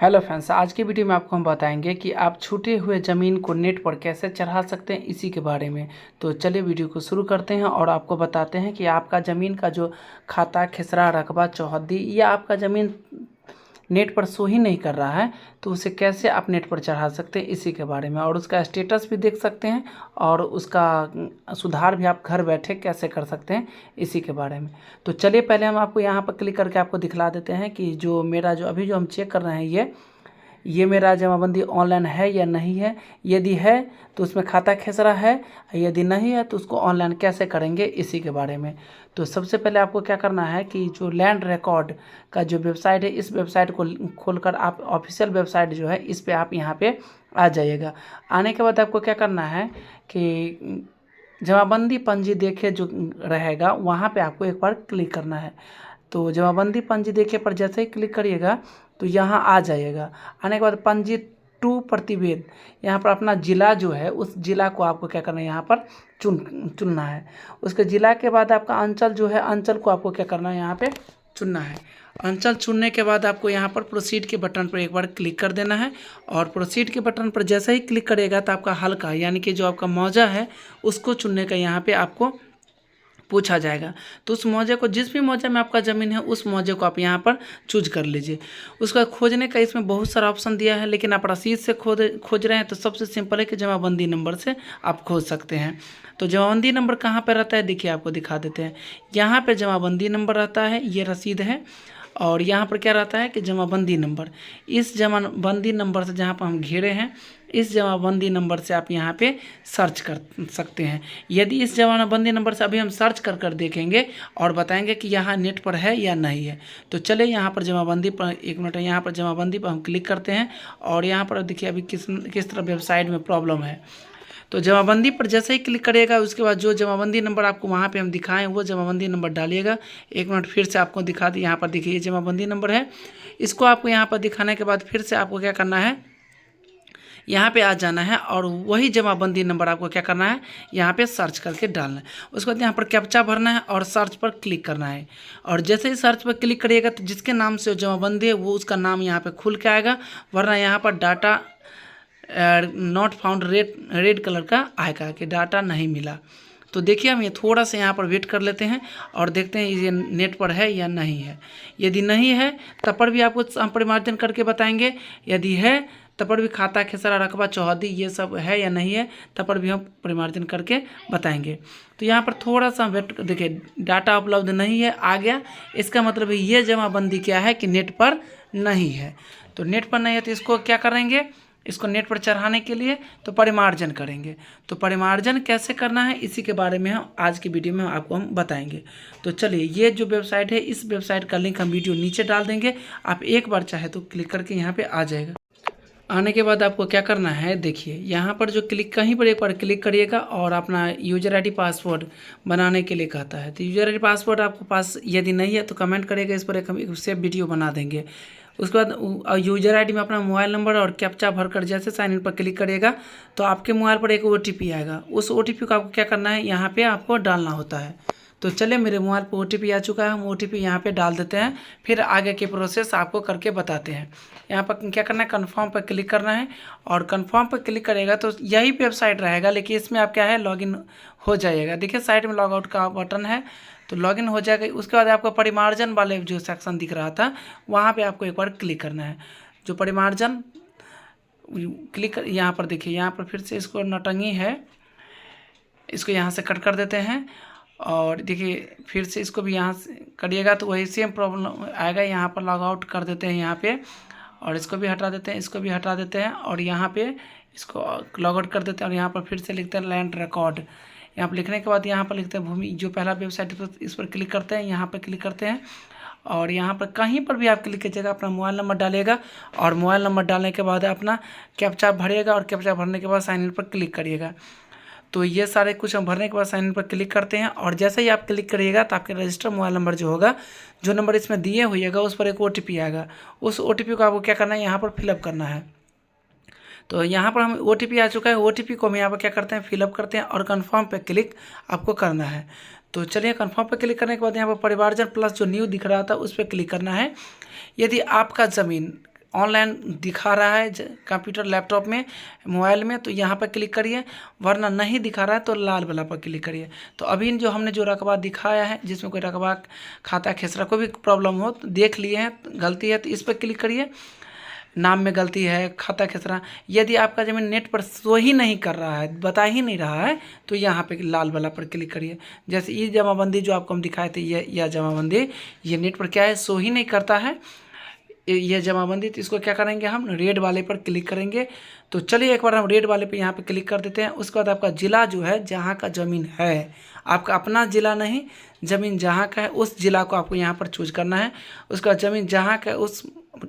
Hello friends, आज की video में आपको हम बताएंगे कि आप छूटे हुए ज़मीन को नेट पर कैसे चढ़ा सकते हैं, इसी के बारे में। तो चलिए वीडियो को शुरू करते हैं और आपको बताते हैं कि आपका ज़मीन का जो खाता, खसरा, रकबा, चौहद्दी या आपका ज़मीन नेट पर शो ही नहीं कर रहा है तो उसे कैसे आप नेट पर चढ़ा सकते हैं, इसी के बारे में। और उसका स्टेटस भी देख सकते हैं और उसका सुधार भी आप घर बैठे कैसे कर सकते हैं, इसी के बारे में। तो चलिए पहले हम आपको यहाँ पर क्लिक करके आपको दिखला देते हैं कि जो मेरा जो अभी जो हम चेक कर रहे हैं ये मेरा जमाबंदी ऑनलाइन है या नहीं है। यदि है तो उसमें खाता खसरा है, यदि नहीं है तो उसको ऑनलाइन कैसे करेंगे, इसी के बारे में। तो सबसे पहले आपको क्या करना है कि जो लैंड रिकॉर्ड का जो वेबसाइट है, इस वेबसाइट को खोलकर आप ऑफिशियल वेबसाइट जो है इस पे आप यहाँ पे आ जाइएगा। आने के बाद आपको क्या करना है कि जमाबंदी पंजी देखे जो रहेगा वहाँ पे आपको एक बार क्लिक करना है। तो जमाबंदी पंजी देखे पर जैसे ही क्लिक करिएगा तो यहाँ आ जाइएगा। आने के बाद पंजी टू प्रतिवेद, यहाँ पर अपना ज़िला जो है उस ज़िला को आपको क्या करना है, यहाँ पर चुनना है। उसके ज़िला के बाद आपका अंचल जो है, अंचल को आपको क्या करना है, यहाँ पे चुनना है। अंचल चुनने के बाद आपको यहाँ पर प्रोसीड के बटन पर एक बार क्लिक कर देना है। और प्रोसीड के बटन पर जैसे ही क्लिक करेगा तो आपका हल्का यानी कि जो आपका मौजा है उसको चुनने का यहाँ पे आपको पूछा जाएगा। तो उस मौजे को, जिस भी मौजे में आपका ज़मीन है उस मौजे को आप यहाँ पर चूज कर लीजिए। उसका खोजने का इसमें बहुत सारा ऑप्शन दिया है, लेकिन आप रसीद से खोज रहे हैं तो सबसे सिंपल है कि जमाबंदी नंबर से आप खोज सकते हैं। तो जमाबंदी नंबर कहाँ पर रहता है, देखिए आपको दिखा देते हैं। यहाँ पर जमाबंदी नंबर रहता है, ये रसीद है। और यहाँ पर क्या रहता है कि जमाबंदी नंबर। इस जमाबंदी नंबर से जहाँ पर हम घेरे हैं, इस जमाबंदी नंबर से आप यहाँ पे सर्च कर सकते हैं। यदि इस जमाबंदी नंबर से अभी हम सर्च कर देखेंगे और बताएंगे कि यहाँ नेट पर है या नहीं है। तो चले यहाँ पर जमाबंदी पर, एक मिनट, यहाँ पर जमाबंदी पर हम क्लिक करते हैं और यहाँ पर देखिए अभी किस तरह वेबसाइट में प्रॉब्लम है। तो जमाबंदी पर जैसे ही क्लिक करिएगा उसके बाद जो जमाबंदी नंबर आपको वहाँ पे हम दिखाएं वो जमाबंदी नंबर डालिएगा। एक मिनट फिर से आपको दिखा दी, यहाँ पर देखिए ये जमाबंदी नंबर है। इसको आपको यहाँ पर दिखाने के बाद फिर से आपको क्या करना है, यहाँ पे आ जाना है और वही जमाबंदी नंबर आपको क्या करना है, यहाँ पे सर्च करके डालना है। उसके बाद यहाँ पर कैप्चा भरना है और सर्च पर क्लिक करना है। और जैसे ही सर्च पर क्लिक करिएगा तो जिसके नाम से जमाबंदी है वो उसका नाम यहाँ पे खुल के आएगा, वरना यहाँ पर data not found red colour का आएगा कि डाटा नहीं मिला। तो देखिए हम ये थोड़ा सा यहाँ पर वेट कर लेते हैं और देखते हैं ये नेट पर है या नहीं है। यदि नहीं है तब पर भी आपको हम परिमार्जन करके बताएंगे, यदि है तब पर भी खाता, खसरा, रकबा, चौहद्दी ये सब है या नहीं है तब पर भी हम परिमार्जन करके बताएंगे। तो यहाँ पर थोड़ा सा वेट, देखिए डाटा उपलब्ध नहीं है, आ गया। इसका मतलब ये जमाबंदी क्या है कि नेट पर नहीं है। तो नेट पर नहीं है तो इसको क्या करेंगे, इसको नेट पर चढ़ाने के लिए तो परिमार्जन करेंगे। तो परिमार्जन कैसे करना है इसी के बारे में हम आज की वीडियो में आपको हम बताएंगे। तो चलिए ये जो वेबसाइट है इस वेबसाइट का लिंक हम वीडियो नीचे डाल देंगे, आप एक बार चाहे तो क्लिक करके यहाँ पे आ जाएगा। आने के बाद आपको क्या करना है, देखिए यहाँ पर जो क्लिक, कहीं पर एक बार क्लिक करिएगा और अपना यूजर आईडी पासवर्ड बनाने के लिए कहता है। तो यूजर आईडी पासवर्ड आपको पास यदि नहीं है तो कमेंट करिएगा, इस पर एक सेव वीडियो बना देंगे। उसके बाद यूजर आईडी में अपना मोबाइल नंबर और कैप्चा भरकर जैसे साइन इन पर क्लिक करिएगा तो आपके मोबाइल पर एक OTP आएगा। उस OTP को आपको क्या करना है, यहाँ पे आपको डालना होता है। तो चलिए मेरे मोबाइल पर OTP आ चुका है, हम OTP यहाँ पे डाल देते हैं, फिर आगे के प्रोसेस आपको करके बताते हैं। यहाँ पर क्या करना है, कन्फर्म पर क्लिक करना है और कन्फर्म पर क्लिक करेगा तो यही वेबसाइट रहेगा, लेकिन इसमें आप क्या है लॉगिन हो जाइएगा। देखिए साइड में लॉग आउट का बटन है तो लॉगिन हो जाएगा। उसके बाद आपको परिमार्जन वाले जो सेक्शन दिख रहा था वहाँ पे आपको एक बार क्लिक करना है। जो परिमार्जन क्लिक यहाँ पर देखिए, यहाँ पर फिर से इसको नौटंगी है, इसको यहाँ से कट कर देते हैं। और देखिए फिर से इसको भी यहाँ से करिएगा तो वही सेम प्रॉब्लम आएगा। यहाँ पर लॉग आउट कर देते हैं यहाँ पे, और इसको भी हटा देते हैं, इसको भी हटा देते हैं और यहाँ पे इसको लॉग आउट कर देते हैं। और यहाँ पर फिर से लिखते हैं लैंड रिकॉर्ड। यहाँ पर लिखने के बाद यहाँ पर लिखते हैं भूमि, जो पहला वेबसाइट है इस पर क्लिक करते हैं, यहाँ पर क्लिक करते हैं। और यहाँ पर कहीं पर भी आप क्लिक कीजिएगा, अपना मोबाइल नंबर डालिएगा और मोबाइल नंबर डालने के बाद अपना कैप्चा भरिएगा और कैप्चा भरने के बाद साइन इन पर क्लिक करिएगा। तो ये सारे कुछ हम भरने के बाद साइन इन पर क्लिक करते हैं और जैसे ही आप क्लिक करिएगा तो आपके रजिस्टर मोबाइल नंबर जो होगा, जो नंबर इसमें दिए हुएगा उस पर एक OTP आएगा। उस OTP को आपको क्या करना है, यहाँ पर फिलअप करना है। तो यहाँ पर हम OTP आ चुका है, OTP को हम यहाँ पर क्या करते हैं, फिलअप करते हैं और कन्फर्म पे क्लिक आपको करना है। तो चलिए कन्फर्म पे क्लिक करने के बाद यहाँ पर परिवारजन प्लस जो न्यू दिख रहा था उस पर क्लिक करना है। यदि आपका ज़मीन ऑनलाइन दिखा रहा है कंप्यूटर लैपटॉप में मोबाइल में तो यहाँ पर क्लिक करिए, वरना नहीं दिखा रहा है तो लाल वाला पर क्लिक करिए। तो अभी जो हमने जो रकबा दिखाया है जिसमें कोई रकबा खाता खेसरा कोई भी प्रॉब्लम हो तो देख लिए हैं गलती है तो इस पर क्लिक करिए। नाम में गलती है, खाता खेसरा, यदि आपका ज़मीन नेट पर शो ही नहीं कर रहा है, बता ही नहीं रहा है तो यहाँ पे लाल वाला पर क्लिक करिए। जैसे ये जमाबंदी जो आपको हम दिखाए थे, यह जमाबंदी ये नेट पर क्या है शो ही नहीं करता है ये जमाबंदी, तो इसको क्या करेंगे हम रेड वाले पर क्लिक करेंगे। तो चलिए एक बार हम रेड वाले पे यहाँ पे क्लिक कर देते हैं। उसके बाद आपका ज़िला जो है जहाँ का ज़मीन है, आपका अपना ज़िला नहीं, ज़मीन जहाँ का है उस ज़िला को आपको यहाँ पर चूज करना है। उसके बाद ज़मीन जहाँ का है उस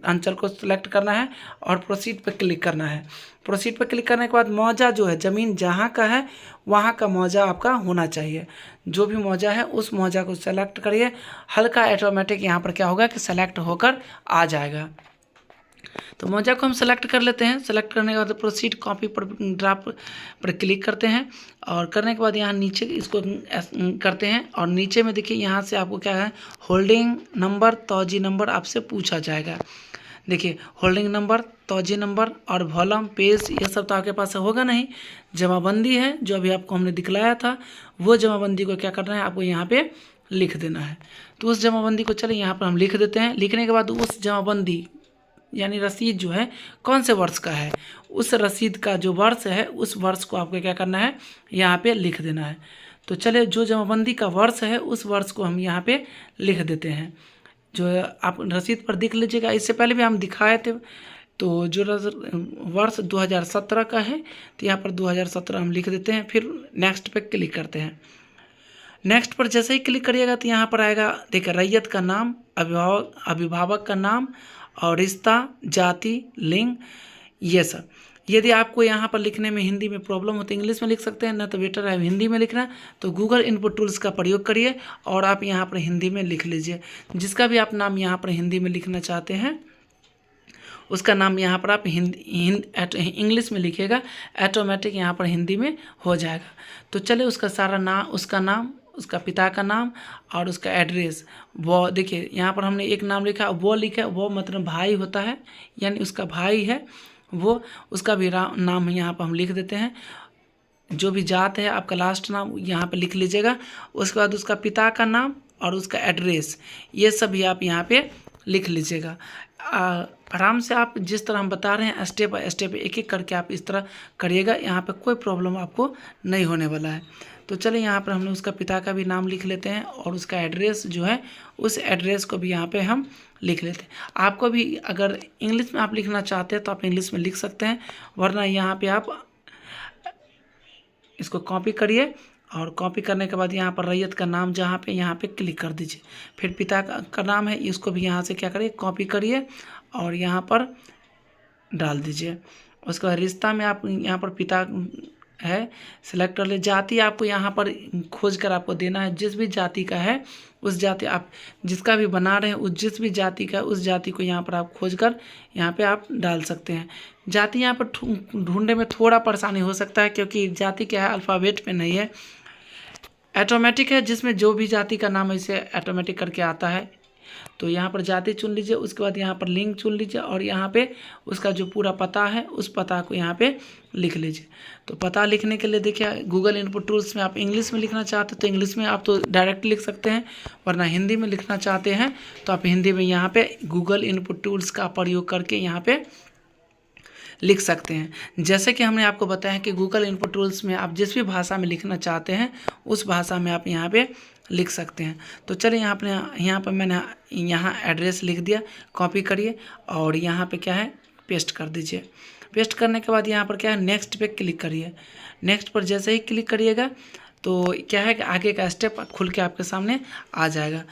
अंचल को सिलेक्ट करना है और प्रोसीड पर क्लिक करना है। प्रोसीड पर क्लिक करने के बाद मौजा जो है ज़मीन जहाँ का है वहाँ का मौजा आपका होना चाहिए। जो भी मौजा है उस मौजा को सेलेक्ट करिए। हल्का ऑटोमेटिक यहाँ पर क्या होगा कि सेलेक्ट होकर आ जाएगा। तो मौजा को हम सेलेक्ट कर लेते हैं। सेलेक्ट करने के बाद प्रोसीड कॉपी पर ड्राप पर क्लिक करते हैं और करने के बाद यहाँ नीचे इसको करते हैं और नीचे में देखिए यहाँ से आपको क्या है होल्डिंग नंबर तौजी नंबर आपसे पूछा जाएगा। देखिए होल्डिंग नंबर तौजी नंबर और वॉलम पेज ये सब तो आपके पास होगा नहीं। जमाबंदी है जो अभी आपको हमने दिखलाया था वो जमाबंदी को क्या करना है आपको यहाँ पे लिख देना है। तो उस जमाबंदी को चलिए यहाँ पर हम लिख देते हैं। लिखने के बाद उस जमाबंदी यानी रसीद जो है कौन से वर्ष का है उस रसीद का जो वर्ष है उस वर्ष को आपको क्या करना है यहाँ पे लिख देना है। तो चलिए जो जमाबंदी का वर्ष है उस वर्ष को हम यहाँ पे लिख देते हैं। जो आप रसीद पर देख लीजिएगा, इससे पहले भी हम दिखाए थे। तो जो वर्ष 2017 का है तो यहाँ पर 2017 हम लिख देते हैं। फिर नेक्स्ट पे क्लिक करते हैं। नेक्स्ट पर जैसे ही क्लिक करिएगा तो यहाँ पर आएगा देखिए रैयत का नाम, अभिभावक का नाम और रिश्ता, जाति, लिंग, ये सब। यदि आपको यहाँ पर लिखने में हिंदी में प्रॉब्लम हो तो इंग्लिश में लिख सकते हैं, ना तो बेटर है हिंदी में लिखना। तो गूगल इनपुट टूल्स का प्रयोग करिए और आप यहाँ पर हिंदी में लिख लीजिए। जिसका भी आप नाम यहाँ पर हिंदी में लिखना चाहते हैं उसका नाम यहाँ पर आप इंग्लिश में लिखिएगा, ऑटोमेटिक यहाँ पर हिंदी में हो जाएगा। तो चले उसका सारा नाम, उसका नाम, उसका पिता का नाम और उसका एड्रेस, वो देखिए यहाँ पर हमने एक नाम लिखा, वो लिखा, वो मतलब भाई होता है यानी उसका भाई है वो, उसका भी नाम यहाँ पर हम लिख देते हैं। जो भी जात है आपका लास्ट नाम यहाँ पे लिख लीजिएगा। उसके बाद उसका पिता का नाम और उसका एड्रेस ये सब भी आप यहाँ पे लिख लीजिएगा। आराम से आप जिस तरह हम बता रहे हैं स्टेप बाय स्टेप एक एक करके आप इस तरह करिएगा। यहाँ पे कोई प्रॉब्लम आपको नहीं होने वाला है। तो चलिए यहाँ पर हमने उसका पिता का भी नाम लिख लेते हैं और उसका एड्रेस जो है उस एड्रेस को भी यहाँ पे हम लिख लेते हैं। आपको भी अगर इंग्लिश में आप लिखना चाहते हैं तो आप इंग्लिश में लिख सकते हैं, वरना यहाँ पे आप इसको कॉपी करिए और कॉपी करने के बाद यहाँ पर रैयत का नाम जहाँ पे यहाँ पे क्लिक कर दीजिए। फिर पिता का नाम है इसको भी यहाँ से क्या करिए कॉपी करिए और यहाँ पर डाल दीजिए। उसके बाद रिश्ता में आप यहाँ पर पिता है सिलेक्ट कर ले। जाति आपको यहाँ पर खोज कर आपको देना है, जिस भी जाति का है उस जाति आप जिसका भी बना रहे हैं उस जिस भी जाति का उस जाति को यहाँ पर आप खोज कर यहाँ पे आप डाल सकते हैं। जाति यहाँ पर ढूंढने में थोड़ा परेशानी हो सकता है क्योंकि जाति क्या है अल्फ़ाबेट में नहीं है, ऑटोमेटिक है, जिसमें जो भी जाति का नाम है इसे ऑटोमेटिक करके आता है। तो यहाँ पर जाति चुन लीजिए, उसके बाद यहाँ पर लिंग चुन लीजिए और यहाँ पे उसका जो पूरा पता है उस पता को यहाँ पे लिख लीजिए। तो पता लिखने के लिए देखिए गूगल इनपुट टूल्स में आप इंग्लिश में लिखना चाहते हैं तो इंग्लिश में आप तो डायरेक्ट लिख सकते हैं, वरना हिंदी में लिखना चाहते हैं तो आप हिंदी में यहाँ पे गूगल इनपुट टूल्स का प्रयोग करके यहाँ पे लिख सकते हैं। जैसे कि हमने आपको बताया कि गूगल इनपुट टूल्स में आप जिस भी भाषा में लिखना चाहते हैं उस भाषा में आप यहाँ पे लिख सकते हैं। तो चलिए यहाँ पर मैंने यहाँ एड्रेस लिख दिया, कॉपी करिए और यहाँ पे क्या है पेस्ट कर दीजिए। पेस्ट करने के बाद यहाँ पर क्या है नेक्स्ट पे क्लिक करिए। नेक्स्ट पर जैसे ही क्लिक करिएगा तो क्या है कि आगे का स्टेप खुल के आपके सामने आ जाएगा।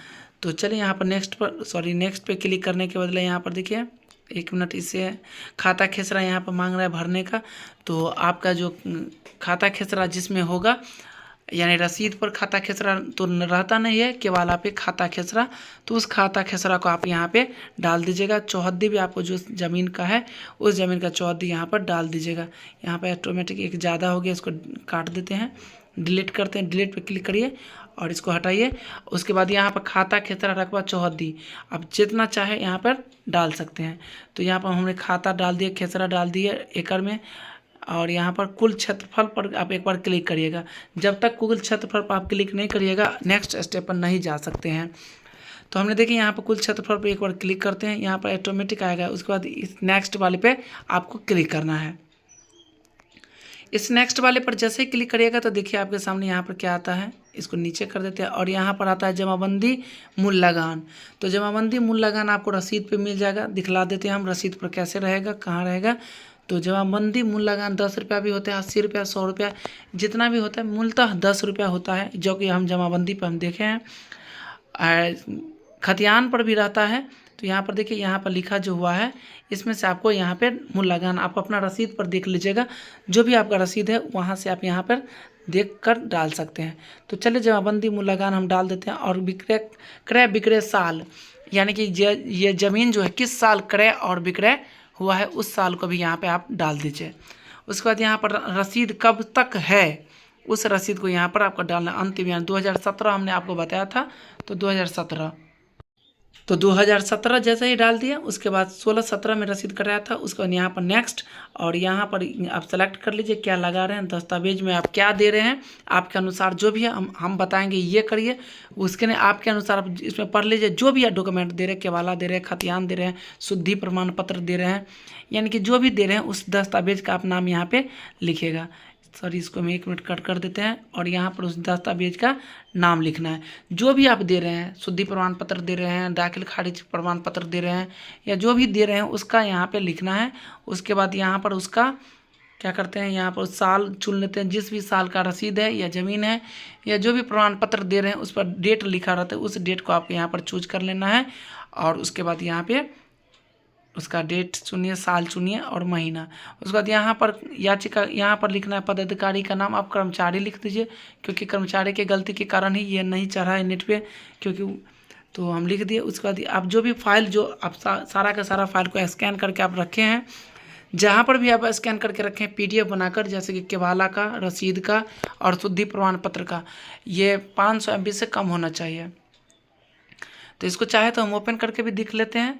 तो चलिए यहाँ पर नेक्स्ट पे क्लिक करने के बदले यहाँ पर देखिए एक मिनट, इससे खाता खेसरा यहाँ पर मांग रहा है भरने का। तो आपका जो खाता खेसरा जिसमें होगा यानी रसीद पर खाता खेसरा तो रहता नहीं है, केवल आप खाता खेसरा, तो उस खाता खेसरा को आप यहाँ पे डाल दीजिएगा। चौहद्दी भी आपको जो ज़मीन का है उस ज़मीन का चौहद्दी यहाँ पर डाल दीजिएगा। यहाँ पर ऑटोमेटिक एक ज़्यादा हो गया, इसको काट देते हैं, डिलीट करते हैं, डिलीट पे क्लिक करिए और इसको हटाइए। उसके बाद यहाँ पर खाता खेसरा रकबा चौहद्दी आप जितना चाहे यहाँ पर डाल सकते हैं। तो यहाँ पर हमने खाता डाल दिया, खेसरा डाल दिया एकड़ में, और यहाँ पर कुल क्षेत्रफल पर आप एक बार क्लिक करिएगा। जब तक कुल क्षेत्रफल पर आप क्लिक नहीं करिएगा नेक्स्ट स्टेप पर नहीं जा सकते हैं। तो हमने देखिए यहाँ पर कुल क्षेत्रफल पर एक बार क्लिक करते हैं, यहाँ पर ऑटोमेटिक आएगा। उसके बाद इस नेक्स्ट वाले पे आपको क्लिक करना है। इस नेक्स्ट वाले पर जैसे ही क्लिक करिएगा तो देखिए आपके सामने यहाँ पर क्या आता है, इसको नीचे कर देते हैं और यहाँ पर आता है जमाबंदी मूल लगान। तो जमाबंदी मूल लगान आपको रसीद पे मिल जाएगा, दिखला देते हैं हम रसीद पर कैसे रहेगा, कहाँ रहेगा। तो जमाबंदी मूल लगान 10 रुपया भी होता है, 80 रुपया, 100 रुपया, जितना भी होता है, मूलतः 10 रुपया होता है, जो कि हम जमाबंदी पर हम देखे हैं। खतियान पर भी रहता है। तो यहाँ पर देखिए, यहाँ पर लिखा जो हुआ है इसमें से आपको यहाँ पे मूल लगान आप अपना रसीद पर देख लीजिएगा, जो भी आपका रसीद है वहाँ से आप यहाँ पर देख कर डाल सकते हैं। तो चलिए जमाबंदी मूल लगान हम डाल देते हैं और क्रय विक्रय साल, यानी कि ये ज़मीन जो है किस साल क्रय और विक्रय हुआ है उस साल को भी यहाँ पे आप डाल दीजिए। उसके बाद यहाँ पर रसीद कब तक है उस रसीद को यहाँ पर आपको डालना अंतिम, यानी 2017 हमने आपको बताया था, तो 2017 तो 2017 जैसे ही डाल दिया। उसके बाद 16-17 में रसीद कराया था। उसके बाद यहाँ पर नेक्स्ट, और यहाँ पर आप सेलेक्ट कर लीजिए क्या लगा रहे हैं, दस्तावेज में आप क्या दे रहे हैं, आपके अनुसार जो भी है हम बताएंगे ये करिए। उसके ने आपके अनुसार आप इसमें पढ़ लीजिए, जो भी डॉक्यूमेंट दे रहे हैं, केवाला दे रहे हैं, खतियान दे रहे हैं, शुद्धि प्रमाण पत्र दे रहे हैं, यानी कि जो भी दे रहे हैं उस दस्तावेज का आप नाम यहाँ पर लिखिएगा। सॉरी, इसको हम 1 मिनट कट कर देते हैं और यहाँ पर उस दस्तावेज का नाम लिखना है। जो भी आप दे रहे हैं, शुद्धि प्रमाण पत्र दे रहे हैं, दाखिल खारिज प्रमाण पत्र दे रहे हैं, या जो भी दे रहे हैं उसका यहाँ पे लिखना है। उसके बाद यहाँ पर उसका क्या करते हैं, यहाँ पर साल चुन लेते हैं, जिस भी साल का रसीद है या ज़मीन है या जो भी प्रमाण पत्र दे रहे हैं उस पर डेट लिखा रहता है, उस डेट को आपको यहाँ पर चूज कर लेना है। और उसके बाद यहाँ पर उसका डेट चुनिए, साल चुनिए और महीना। उसके बाद यहाँ पर याचिका, यहाँ पर लिखना है पदाधिकारी का नाम, आप कर्मचारी लिख दीजिए, क्योंकि कर्मचारी की गलती के कारण ही ये नहीं चढ़ा है नेट पे, क्योंकि तो हम लिख दिए। उसके बाद आप जो भी फाइल जो आप सारा का सारा फाइल को स्कैन करके आप रखे हैं, जहाँ पर भी आप स्कैन करके रखें PDF बनाकर, जैसे कि केवाला का, रसीद का और शुद्धि प्रमाण पत्र का, ये 500 MB से कम होना चाहिए। तो इसको चाहे तो हम ओपन करके भी दिख लेते हैं,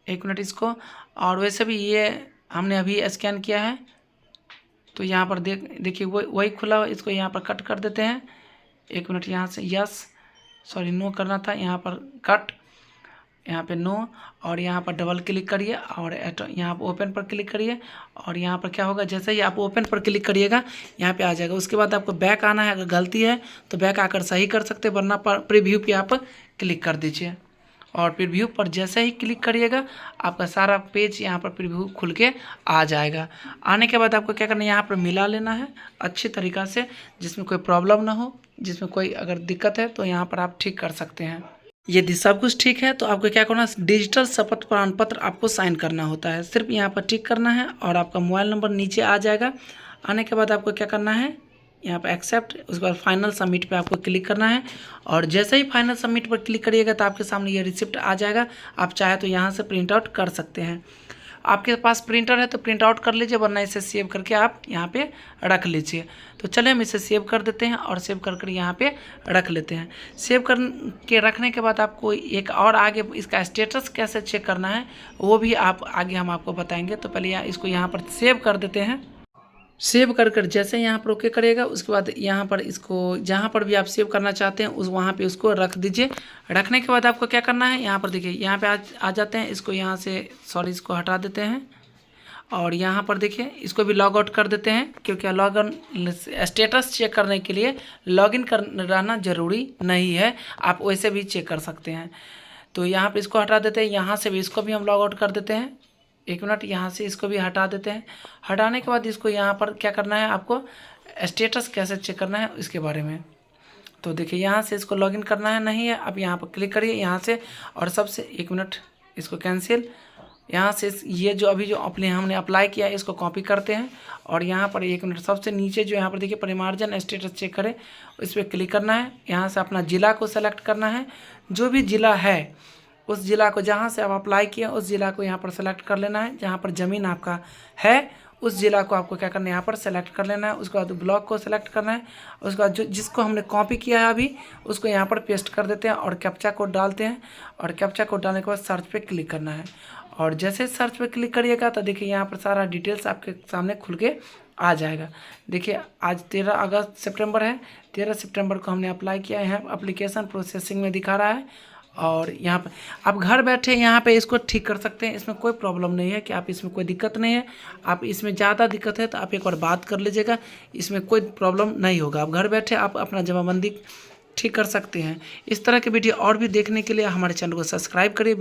1 मिनट इसको। और वैसे भी ये हमने अभी स्कैन किया है, तो यहाँ पर देखिए वही खुला हुआ, इसको यहाँ पर कट कर देते हैं। 1 मिनट, यहाँ से यस, सॉरी नो करना था, यहाँ पर कट, यहाँ पे नो, और यहाँ पर डबल क्लिक करिए और यहाँ पर ओपन पर क्लिक करिए। और यहाँ पर क्या होगा, जैसे ही आप ओपन पर क्लिक करिएगा यहाँ पे आ जाएगा। उसके बाद आपको बैक आना है, अगर गलती है तो बैक आकर सही कर सकते हैं, वरना पर प्रीव्यू पे आप क्लिक कर दीजिए। और प्रीव्यू पर जैसे ही क्लिक करिएगा आपका सारा पेज यहाँ पर प्रीव्यू खुल के आ जाएगा। आने के बाद आपको क्या करना है, यहाँ पर मिला लेना है अच्छी तरीक़ा से, जिसमें कोई प्रॉब्लम ना हो, जिसमें कोई अगर दिक्कत है तो यहाँ पर आप ठीक कर सकते हैं। यदि सब कुछ ठीक है तो आपको क्या करना है, डिजिटल शपथ प्रमाण पत्र आपको साइन करना होता है, सिर्फ यहाँ पर टिक करना है और आपका मोबाइल नंबर नीचे आ जाएगा। आने के बाद आपको क्या करना है, यहाँ पर एक्सेप्ट, उसके बाद फाइनल सबमिट पे आपको क्लिक करना है। और जैसे ही फाइनल सबमिट पर क्लिक करिएगा तो आपके सामने ये रिसिप्ट आ जाएगा। आप चाहे तो यहाँ से प्रिंट आउट कर सकते हैं, आपके पास प्रिंटर है तो प्रिंट आउट कर लीजिए, वरना इसे सेव करके आप यहाँ पे रख लीजिए। तो चलिए हम इसे सेव कर देते हैं और सेव कर यहाँ पे रख लेते हैं। सेव कर के रखने के बाद आपको एक और आगे इसका स्टेटस कैसे चेक करना है वो भी आप आगे हम आपको बताएंगे। तो पहले इसको यहाँ पर सेव कर देते हैं। सेव कर जैसे यहाँ पर ओके करेगा, उसके बाद यहाँ पर इसको जहाँ पर भी आप सेव करना चाहते हैं उस वहाँ पे उसको रख दीजिए। रखने के बाद आपको क्या करना है, यहाँ पर देखिए यहाँ पे आ जाते हैं, इसको यहाँ से सॉरी इसको हटा देते हैं और यहाँ पर देखिए इसको भी लॉग आउट कर देते हैं, क्योंकि लॉगिन स्टेटस चेक करने के लिए लॉगिन रहना ज़रूरी नहीं है, आप वैसे भी चेक कर सकते हैं। तो यहाँ पर इसको हटा देते हैं, यहाँ से भी इसको भी हम लॉग आउट कर देते हैं। 1 मिनट, यहाँ से इसको भी हटा देते हैं। हटाने के बाद इसको यहाँ पर क्या करना है, आपको स्टेटस कैसे चेक करना है इसके बारे में। तो देखिए यहाँ से इसको लॉगिन करना है, नहीं है, अब यहाँ पर क्लिक करिए यहाँ से, और सबसे 1 मिनट इसको कैंसिल, यहाँ से ये जो अभी जो हमने अप्लाई किया है इसको कॉपी करते हैं और यहाँ पर 1 मिनट सबसे नीचे जो यहाँ पर देखिए परिमार्जन स्टेटस चेक करें, इस पर क्लिक करना है। यहाँ से अपना ज़िला को सेलेक्ट करना है, जो भी ज़िला है उस ज़िला को, जहाँ से आप अप्लाई किए उस ज़िला को यहाँ पर सेलेक्ट कर लेना है। जहाँ पर ज़मीन आपका है उस ज़िला को आपको क्या करना है, यहाँ पर सेलेक्ट कर लेना है। उसके बाद ब्लॉक को सेलेक्ट करना है। उसके बाद जो जिसको हमने कॉपी किया है अभी, उसको यहाँ पर पेस्ट कर देते हैं और कैप्चा कोड डालते हैं। और कैप्चा कोड डालने के बाद सर्च पे क्लिक करना है। और जैसे सर्च पे क्लिक करिएगा तो देखिए यहाँ पर सारा डिटेल्स आपके सामने खुल के आ जाएगा। देखिए आज 13 सितंबर है। 13 सितंबर को हमने अप्लाई किया है। एप्लीकेशन प्रोसेसिंग में दिखा रहा है। और यहाँ पर आप घर बैठे यहाँ पे इसको ठीक कर सकते हैं। इसमें कोई प्रॉब्लम नहीं है कि आप इसमें कोई दिक्कत नहीं है। आप इसमें ज़्यादा दिक्कत है तो आप एक बार बात कर लीजिएगा, इसमें कोई प्रॉब्लम नहीं होगा। आप घर बैठे आप अपना जमाबंदी ठीक कर सकते हैं। इस तरह के वीडियो और भी देखने के लिए हमारे चैनल को सब्सक्राइब करिए।